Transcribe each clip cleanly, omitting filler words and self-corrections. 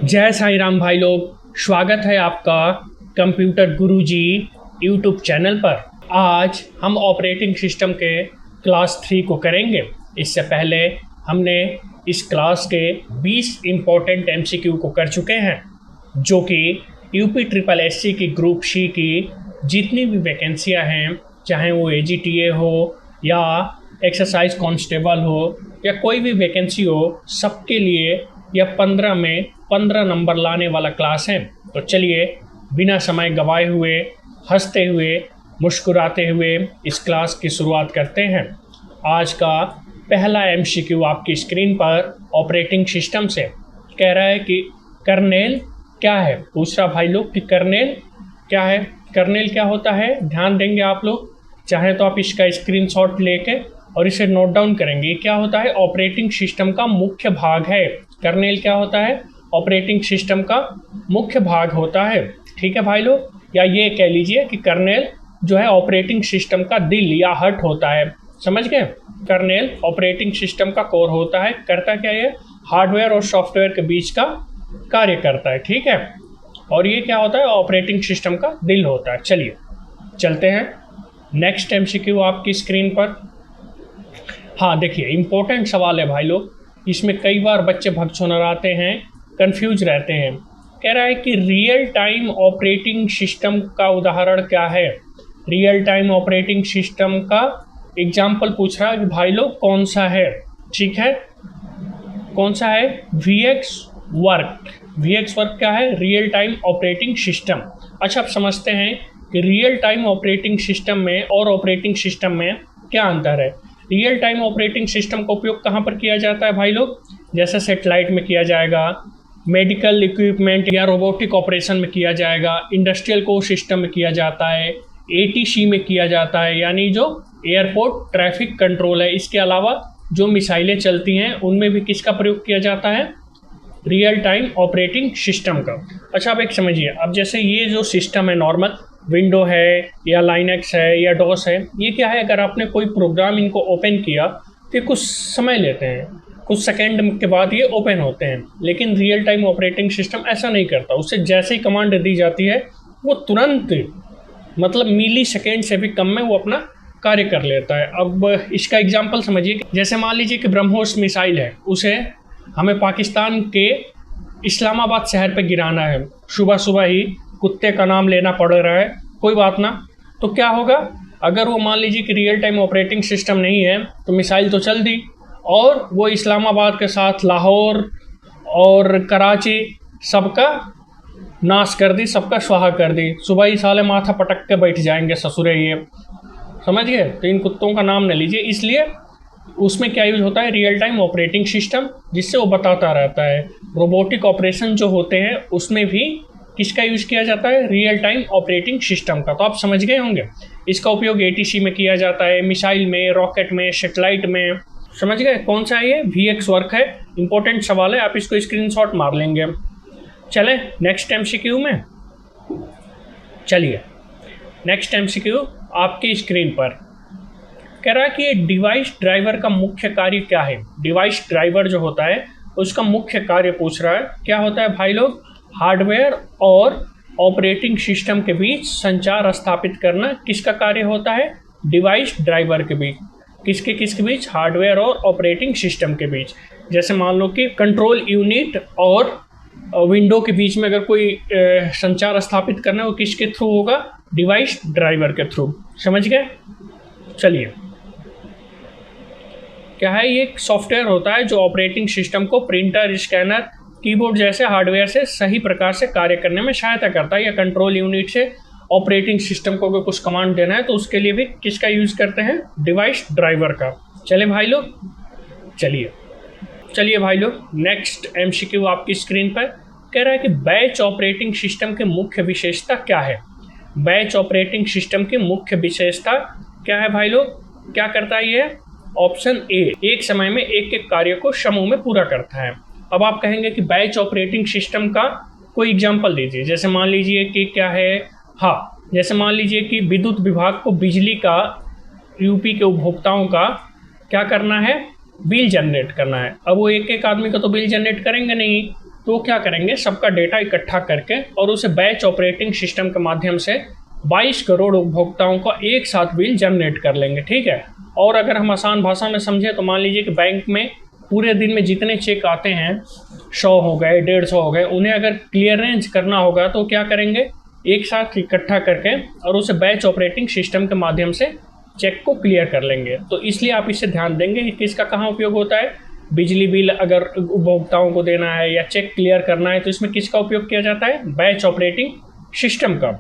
जय साईं राम भाई लोग, स्वागत है आपका कंप्यूटर गुरुजी यूट्यूब चैनल पर। आज हम ऑपरेटिंग सिस्टम के क्लास 3 को करेंगे। इससे पहले हमने इस क्लास के 20 इम्पोर्टेंट एमसीक्यू को कर चुके हैं, जो कि यूपी ट्रिपल एससी की ग्रुप सी की जितनी भी वैकेंसियां हैं, चाहे वो एजीटीए हो या एक्सरसाइज कांस्टेबल हो या कोई भी वैकेंसी हो, सबके लिए यह 15 में 15 नंबर लाने वाला क्लास है। तो चलिए बिना समय गवाए हुए, हंसते हुए, मुस्कुराते हुए इस क्लास की शुरुआत करते हैं। आज का पहला एमसीक्यू आपकी स्क्रीन पर ऑपरेटिंग सिस्टम से कह रहा है कि कर्नेल क्या है। पूछ रहा भाई लोग कि कर्नेल क्या है। कर्नेल क्या होता है, ध्यान देंगे आप लोग। चाहे तो आप इसका स्क्रीनशॉट लेके और इसे नोट डाउन करेंगे। ये क्या होता है, ऑपरेटिंग सिस्टम का मुख्य भाग है। कर्नेल क्या होता है, ऑपरेटिंग सिस्टम का मुख्य भाग होता है। ठीक है भाई लोग, या ये कह लीजिए कि कर्नेल जो है ऑपरेटिंग सिस्टम का दिल या हार्ट होता है। समझ गए, कर्नेल ऑपरेटिंग सिस्टम का कोर होता है। करता क्या है, हार्डवेयर और सॉफ्टवेयर के बीच का कार्य करता है। ठीक है, और ये क्या होता है, ऑपरेटिंग सिस्टम का दिल होता है। चलिए चलते हैं नेक्स्ट एमसीक्यू आपकी स्क्रीन पर। हाँ देखिए, इम्पोर्टेंट सवाल है भाई लोग। इसमें कई बार बच्चे भगचोनर आते हैं, कंफ्यूज रहते हैं। कह रहा है कि रियल टाइम ऑपरेटिंग सिस्टम का उदाहरण क्या है। रियल टाइम ऑपरेटिंग सिस्टम का एग्जाम्पल पूछ रहा है कि भाई लोग कौन सा है। ठीक है, कौन सा है, VX वर्क। VX वर्क क्या है, रियल टाइम ऑपरेटिंग सिस्टम। अच्छा, आप समझते हैं कि रियल टाइम ऑपरेटिंग सिस्टम में और ऑपरेटिंग सिस्टम में क्या अंतर है। रियल टाइम ऑपरेटिंग सिस्टम का उपयोग कहाँ पर किया जाता है भाई लोग, जैसे सेटेलाइट में किया जाएगा, मेडिकल इक्विपमेंट या रोबोटिक ऑपरेशन में किया जाएगा, इंडस्ट्रियल कोर सिस्टम में किया जाता है, ATC में किया जाता है, यानी जो एयरपोर्ट ट्रैफिक कंट्रोल है। इसके अलावा जो मिसाइलें चलती हैं उनमें भी किसका प्रयोग किया जाता है, रियल टाइम ऑपरेटिंग सिस्टम का। अच्छा, आप एक समझिए, अब जैसे ये जो सिस्टम है नॉर्मल, विंडो है या लाइनक्स है या डॉस है, ये क्या है, अगर आपने कोई प्रोग्राम इनको ओपन किया तो ये कुछ समय लेते हैं, कुछ सेकेंड के बाद ये ओपन होते हैं। लेकिन रियल टाइम ऑपरेटिंग सिस्टम ऐसा नहीं करता। उससे जैसे ही कमांड दी जाती है वो तुरंत, मतलब मिली सेकेंड से भी कम में वो अपना कार्य कर लेता है। अब इसका एग्जाम्पल समझिए, जैसे मान लीजिए कि ब्रह्मोस मिसाइल है, उसे हमें पाकिस्तान के इस्लामाबाद शहर पे गिराना है। सुबह सुबह ही कुत्ते का नाम लेना पड़ रहा है, कोई बात ना। तो क्या होगा, अगर वो मान लीजिए कि रियल टाइम ऑपरेटिंग सिस्टम नहीं है तो मिसाइल तो चल दी और वो इस्लामाबाद के साथ लाहौर और कराची सबका नाश कर दी, सबका स्वाहा कर दी। सुबह ही साले माथा पटक के बैठ जाएंगे ससुरे ये, समझ गए। तो इन कुत्तों का नाम न लीजिए। इसलिए उसमें क्या यूज होता है, रियल टाइम ऑपरेटिंग सिस्टम, जिससे वो बताता रहता है। रोबोटिक ऑपरेशन जो होते हैं उसमें भी किसका यूज किया जाता है, रियल टाइम ऑपरेटिंग सिस्टम का। तो आप समझ गए होंगे, इसका उपयोग ATC में किया जाता है, मिसाइल में, रॉकेट में, सेटेलाइट में। समझ गए कौन सा है ये, VX वर्क है। इंपॉर्टेंट सवाल है, आप इसको स्क्रीनशॉट मार लेंगे। चले नेक्स्ट MCQ में। चलिए नेक्स्ट MCQ आपकी स्क्रीन पर कह रहा है कि डिवाइस ड्राइवर का मुख्य कार्य क्या है। डिवाइस ड्राइवर जो होता है उसका मुख्य कार्य पूछ रहा है। क्या होता है भाई लोग, हार्डवेयर और ऑपरेटिंग सिस्टम के बीच संचार स्थापित करना किसका कार्य होता है, डिवाइस ड्राइवर के बीच। किसके बीच, हार्डवेयर और ऑपरेटिंग सिस्टम के बीच। जैसे मान लो कि कंट्रोल यूनिट और विंडो के बीच में अगर कोई संचार स्थापित करना है, वो किसके थ्रू होगा, डिवाइस ड्राइवर के थ्रू। समझ गए। चलिए, क्या है, ये एक सॉफ्टवेयर होता है जो ऑपरेटिंग सिस्टम को प्रिंटर, स्कैनर, कीबोर्ड जैसे हार्डवेयर से सही प्रकार से कार्य करने में सहायता करता है। या कंट्रोल यूनिट से ऑपरेटिंग सिस्टम को अगर कुछ कमांड देना है तो उसके लिए भी किसका यूज़ करते हैं, डिवाइस ड्राइवर का। चले भाई लोग, चलिए भाई लोग, नेक्स्ट MCQ आपकी स्क्रीन पर कह रहा है कि बैच ऑपरेटिंग सिस्टम की मुख्य विशेषता क्या है। बैच ऑपरेटिंग सिस्टम की मुख्य विशेषता क्या है भाई लोग, क्या करता है ये, ऑप्शन A, एक समय में एक एक कार्य को समूह में पूरा करता है। अब आप कहेंगे कि बैच ऑपरेटिंग सिस्टम का कोई एग्जांपल दीजिए। जैसे मान लीजिए कि क्या है, हाँ, जैसे मान लीजिए कि विद्युत विभाग को बिजली का यूपी के उपभोक्ताओं का क्या करना है, बिल जनरेट करना है। अब वो एक एक आदमी का तो बिल जनरेट करेंगे नहीं, तो क्या करेंगे, सबका डेटा इकट्ठा करके और उसे बैच ऑपरेटिंग सिस्टम के माध्यम से 22 करोड़ उपभोक्ताओं का एक साथ बिल जनरेट कर लेंगे। ठीक है। और अगर हम आसान भाषा में समझे तो मान लीजिए कि बैंक में पूरे दिन में जितने चेक आते हैं 100 हो गए, 150 हो गए, उन्हें अगर क्लियरेंस करना होगा तो क्या करेंगे, एक साथ इकट्ठा करके और उसे बैच ऑपरेटिंग सिस्टम के माध्यम से चेक को क्लियर कर लेंगे। तो इसलिए आप इससे ध्यान देंगे कि किसका कहाँ उपयोग होता है। बिजली बिल अगर उपभोक्ताओं को देना है या चेक क्लियर करना है तो इसमें किसका उपयोग किया जाता है, बैच ऑपरेटिंग सिस्टम का।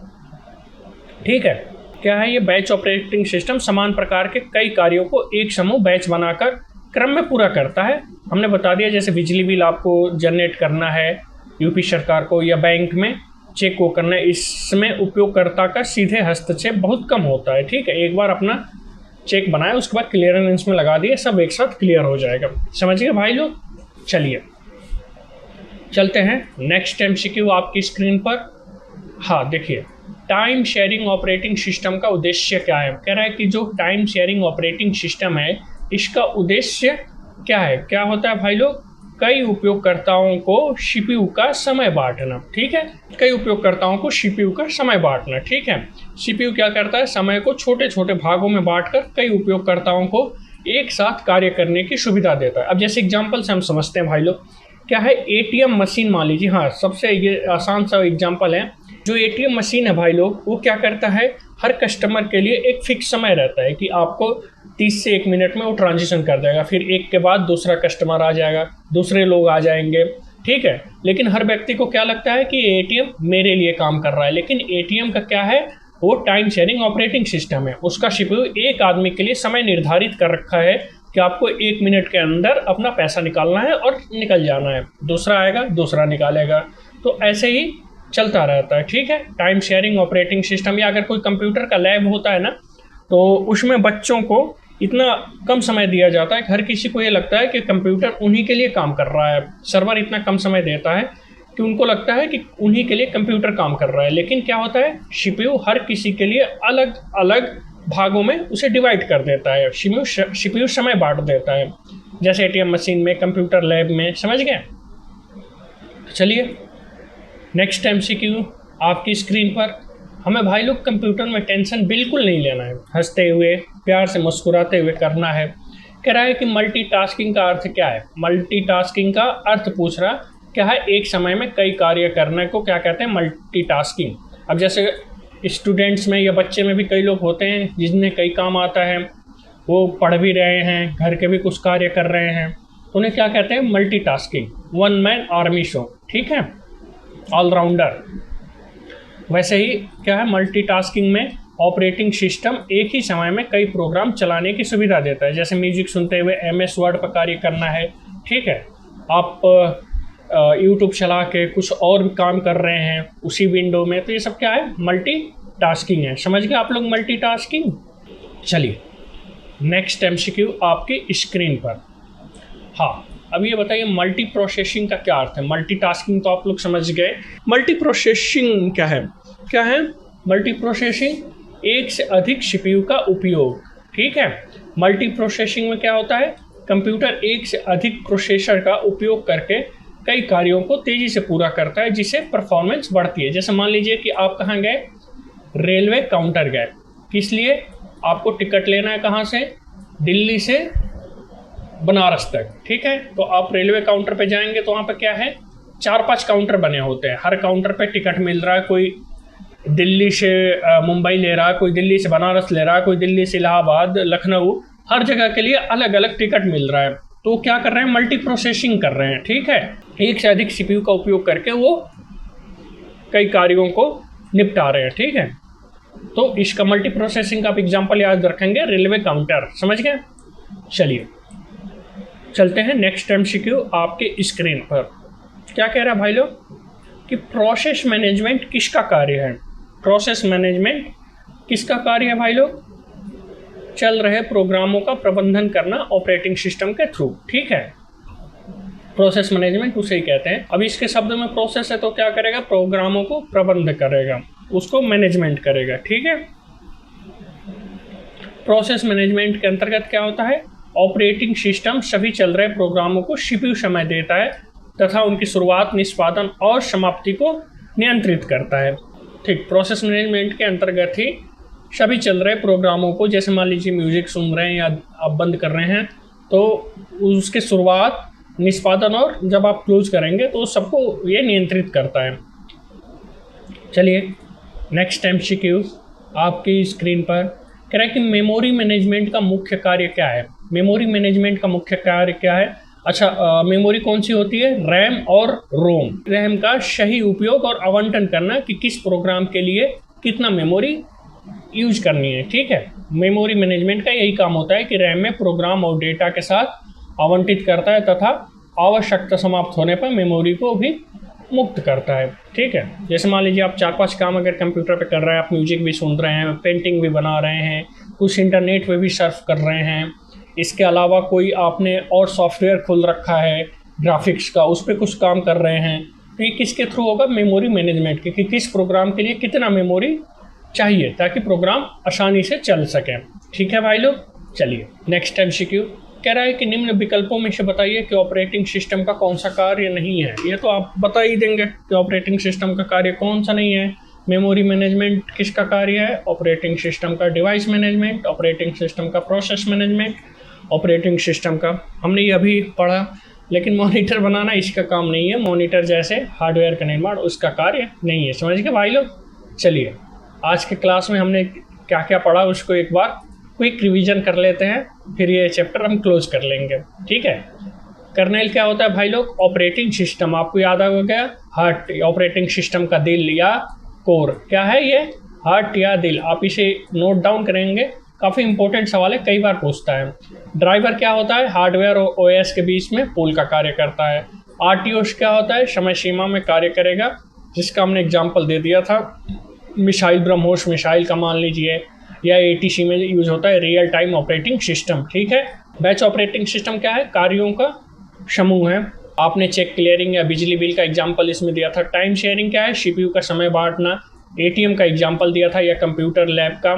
ठीक है। क्या है ये बैच ऑपरेटिंग सिस्टम, समान प्रकार के कई कार्यों को एक समूह बैच बनाकर क्रम में पूरा करता है। हमने बता दिया जैसे बिजली बिल आपको जनरेट करना है यूपी सरकार को या बैंक में चेक को करना है, इसमें उपयोगकर्ता का सीधे हस्तक्षेप बहुत कम होता है। ठीक है। एक बार अपना चेक बनाए उसके बाद क्लियरेंस में लगा दिए, सब एक साथ क्लियर हो जाएगा। समझ गए भाई लोग। चलिए चलते हैं नेक्स्ट MCQ आपकी स्क्रीन पर। हाँ देखिए, टाइम शेयरिंग ऑपरेटिंग सिस्टम का उद्देश्य क्या है। कह रहा है कि जो टाइम शेयरिंग ऑपरेटिंग सिस्टम है इसका उद्देश्य क्या है, क्या होता है भाई लोग, कई उपयोगकर्ताओं को CPU का समय बांटना। ठीक है। कई उपयोगकर्ताओं को CPU का समय बांटना। ठीक है। CPU क्या करता है, समय को छोटे छोटे भागों में बांटकर कई उपयोगकर्ताओं को एक साथ कार्य करने की सुविधा देता है। अब जैसे एग्जाम्पल से हम समझते हैं भाई लोग, क्या है, ATM मशीन मान लीजिए। हाँ, सबसे ये आसान सा एग्जाम्पल है। जो ATM मशीन है भाई लोग, वो क्या करता है, हर कस्टमर के लिए एक फिक्स समय रहता है कि आपको 30 से 1 मिनट में वो ट्रांजिशन कर देगा, फिर एक के बाद दूसरा कस्टमर आ जाएगा, दूसरे लोग आ जाएंगे। ठीक है। लेकिन हर व्यक्ति को क्या लगता है कि ATM मेरे लिए काम कर रहा है, लेकिन ATM का क्या है, वो टाइम शेयरिंग ऑपरेटिंग सिस्टम है। उसका CPU एक आदमी के लिए समय निर्धारित कर रखा है कि आपको 1 मिनट के अंदर अपना पैसा निकालना है और निकल जाना है, दूसरा आएगा दूसरा निकालेगा, तो ऐसे ही चलता रहता है। ठीक है। टाइम शेयरिंग ऑपरेटिंग सिस्टम, या अगर कोई कंप्यूटर का लैब होता है ना, तो उसमें बच्चों को इतना कम समय दिया जाता है कि हर किसी को ये लगता है कि कंप्यूटर उन्हीं के लिए काम कर रहा है। सर्वर इतना कम समय देता है कि उनको लगता है कि उन्हीं के लिए कंप्यूटर काम कर रहा है। लेकिन क्या होता है, CPU हर किसी के लिए अलग अलग भागों में उसे डिवाइड कर देता है। CPU समय बांट देता है, जैसे ATM मशीन में, कंप्यूटर लैब में। समझ गए। चलिए नेक्स्ट MCQ आपकी स्क्रीन पर। हमें भाई लोग कंप्यूटर में टेंशन बिल्कुल नहीं लेना है, हंसते हुए प्यार से मुस्कुराते हुए करना है। कह रहा है कि मल्टीटास्किंग का अर्थ क्या है। मल्टीटास्किंग का अर्थ पूछ रहा क्या है, एक समय में कई कार्य करने को क्या कहते हैं, मल्टीटास्किंग। अब जैसे स्टूडेंट्स में या बच्चे में भी कई लोग होते हैं जिन्हें कई काम आता है, वो पढ़ भी रहे हैं, घर के भी कुछ कार्य कर रहे हैं, तो उन्हें क्या कहते हैं, multitasking. One man army show. ठीक है, ऑलराउंडर। वैसे ही क्या है, मल्टीटास्किंग में ऑपरेटिंग सिस्टम एक ही समय में कई प्रोग्राम चलाने की सुविधा देता है। जैसे म्यूजिक सुनते हुए MS वर्ड पर कार्य करना है। ठीक है। आप YouTube चला के कुछ और भी काम कर रहे हैं उसी विंडो में, तो ये सब क्या है, मल्टीटास्किंग है। समझ गए आप लोग मल्टीटास्किंग। चलिए नेक्स्ट MCQ आपकी स्क्रीन पर। हाँ, अब ये बताइए मल्टी प्रोसेसिंग का क्या अर्थ है। मल्टीटास्किंग तो आप लोग समझ गए, मल्टी प्रोसेसिंग क्या है। क्या है मल्टी प्रोसेसिंग, एक से अधिक CPU का उपयोग। ठीक है। मल्टी प्रोसेसिंग में क्या होता है, कंप्यूटर एक से अधिक प्रोसेसर का उपयोग करके कई कार्यों को तेजी से पूरा करता है, जिससे परफॉर्मेंस बढ़ती है। जैसे मान लीजिए कि आप कहाँ गए, रेलवे काउंटर गए, किस लिए, आपको टिकट लेना है, कहाँ से, दिल्ली से बनारस तक। ठीक है। तो आप रेलवे काउंटर पे जाएंगे तो वहाँ पे क्या है, 4-5 काउंटर बने होते हैं, हर काउंटर पे टिकट मिल रहा है। कोई दिल्ली से मुंबई ले रहा है, कोई दिल्ली से बनारस ले रहा है, कोई दिल्ली से इलाहाबाद, लखनऊ, हर जगह के लिए अलग अलग टिकट मिल रहा है। तो क्या कर रहे हैं, मल्टी प्रोसेसिंग कर रहे हैं। ठीक है। एक से अधिक CPU का उपयोग करके वो कई कार्यों को निपटा रहे हैं। ठीक है। तो इसका मल्टी प्रोसेसिंग का आप एग्जाम्पल याद रखेंगे, रेलवे काउंटर। समझ गए। चलिए चलते हैं नेक्स्ट MCQ आपके स्क्रीन पर। क्या कह रहा है भाई लोग कि प्रोसेस मैनेजमेंट किसका कार्य है। प्रोसेस मैनेजमेंट किसका कार्य है भाई लोग, चल रहे प्रोग्रामों का प्रबंधन करना ऑपरेटिंग सिस्टम के थ्रू। ठीक है। प्रोसेस मैनेजमेंट उसे ही कहते हैं। अब इसके शब्द में प्रोसेस है तो क्या करेगा, प्रोग्रामों को प्रबंध करेगा, उसको मैनेजमेंट करेगा। ठीक है। प्रोसेस मैनेजमेंट के अंतर्गत क्या होता है, ऑपरेटिंग सिस्टम सभी चल रहे प्रोग्रामों को CPU समय देता है तथा उनकी शुरुआत, निष्पादन और समाप्ति को नियंत्रित करता है। ठीक, प्रोसेस मैनेजमेंट के अंतर्गत ही सभी चल रहे प्रोग्रामों को, जैसे मान लीजिए म्यूजिक सुन रहे हैं या आप बंद कर रहे हैं, तो उसकी शुरुआत, निष्पादन और जब आप क्लोज करेंगे तो सबको ये नियंत्रित करता है। चलिए नेक्स्ट MCQ आपकी स्क्रीन पर कह रहा है कि मेमोरी मैनेजमेंट का मुख्य कार्य क्या है। मेमोरी मैनेजमेंट का मुख्य कार्य क्या है? अच्छा, मेमोरी कौन सी होती है? रैम और रोम। रैम का सही उपयोग और आवंटन करना कि किस प्रोग्राम के लिए कितना मेमोरी यूज करनी है। ठीक है, मेमोरी मैनेजमेंट का यही काम होता है कि रैम में प्रोग्राम और डेटा के साथ आवंटित करता है तथा आवश्यकता समाप्त होने पर मेमोरी को भी मुक्त करता है। ठीक है, जैसे मान लीजिए आप 4-5 काम अगर कंप्यूटर पे कर रहे हैं, आप म्यूजिक भी सुन रहे हैं, पेंटिंग भी बना रहे हैं, कुछ इंटरनेट पे भी सर्फ कर रहे हैं, इसके अलावा कोई आपने और सॉफ्टवेयर खोल रखा है ग्राफिक्स का, उस पर कुछ काम कर रहे हैं, तो ये किसके थ्रू होगा? मेमोरी मैनेजमेंट के, कि किस प्रोग्राम के लिए कितना मेमोरी चाहिए ताकि प्रोग्राम आसानी से चल सके। ठीक है भाई लोग, चलिए नेक्स्ट MCQ कह रहा है कि निम्न विकल्पों में से बताइए कि ऑपरेटिंग सिस्टम का कौन सा कार्य नहीं है। ये तो आप बता ही देंगे कि ऑपरेटिंग सिस्टम का कार्य कौन सा नहीं है। मेमोरी मैनेजमेंट किसका कार्य है? ऑपरेटिंग सिस्टम का डिवाइस मैनेजमेंट, ऑपरेटिंग सिस्टम का प्रोसेस मैनेजमेंट, ऑपरेटिंग सिस्टम का हमने ये अभी पढ़ा, लेकिन मॉनिटर बनाना इसका काम नहीं है। मॉनिटर जैसे हार्डवेयर का निर्माण, उसका कार्य नहीं है। समझ गए भाई लोग? चलिए आज के क्लास में हमने क्या क्या पढ़ा उसको एक बार क्विक रिवीजन कर लेते हैं, फिर ये चैप्टर हम क्लोज कर लेंगे। ठीक है, कर्नेल क्या होता है भाई लोग? ऑपरेटिंग सिस्टम, आपको याद आ गया, हार्ट, ऑपरेटिंग सिस्टम का दिल या कोर। क्या है ये? हार्ट या दिल। आप इसे नोट डाउन करेंगे, काफ़ी इंपॉर्टेंट सवाल है, कई बार पूछता है। ड्राइवर क्या होता है? हार्डवेयर और OS के बीच में पुल का कार्य करता है। RTOS क्या होता है? समय सीमा में कार्य करेगा, जिसका हमने एग्जाम्पल दे दिया था, मिसाइल, ब्रह्मोस मिसाइल का मान लीजिए, या ATC में यूज होता है रियल टाइम ऑपरेटिंग सिस्टम। ठीक है, बैच ऑपरेटिंग सिस्टम क्या है? कार्यों का समूह है। आपने चेक क्लियरिंग या बिजली बिल का एग्जाम्पल इसमें दिया था। टाइम शेयरिंग क्या है? CPU का समय बांटना। ATM का एग्जाम्पल दिया था, या कंप्यूटर लैब का।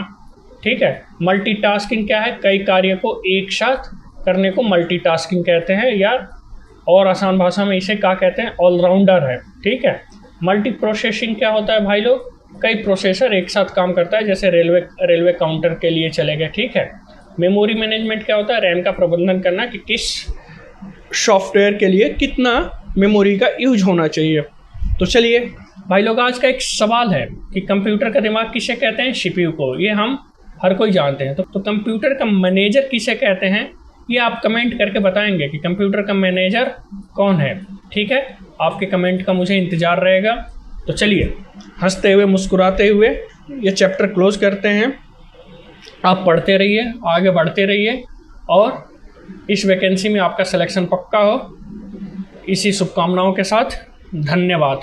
ठीक है, मल्टीटास्किंग क्या है? कई कार्य को एक साथ करने को मल्टीटास्किंग कहते हैं, या और आसान भाषा में इसे क्या कहते हैं? ऑलराउंडर है। ठीक है, मल्टी प्रोसेसिंग क्या होता है भाई लोग? कई प्रोसेसर एक साथ काम करता है, जैसे रेलवे काउंटर के लिए चलेगा। ठीक है, मेमोरी मैनेजमेंट क्या होता है? रैम का प्रबंधन करना कि किस सॉफ्टवेयर के लिए कितना मेमोरी का यूज होना चाहिए। तो चलिए भाई लोग, आज का एक सवाल है कि कंप्यूटर का दिमाग किसे कहते हैं? CPU को। ये हम हर कोई जानते हैं। तो कंप्यूटर का मैनेजर किसे कहते हैं? ये आप कमेंट करके बताएंगे कि कंप्यूटर का मैनेजर कौन है। ठीक है, आपके कमेंट का मुझे इंतज़ार रहेगा। तो चलिए हंसते हुए मुस्कुराते हुए ये चैप्टर क्लोज करते हैं। आप पढ़ते रहिए, आगे बढ़ते रहिए, और इस वैकेंसी में आपका सिलेक्शन पक्का हो। इसी शुभकामनाओं के साथ धन्यवाद।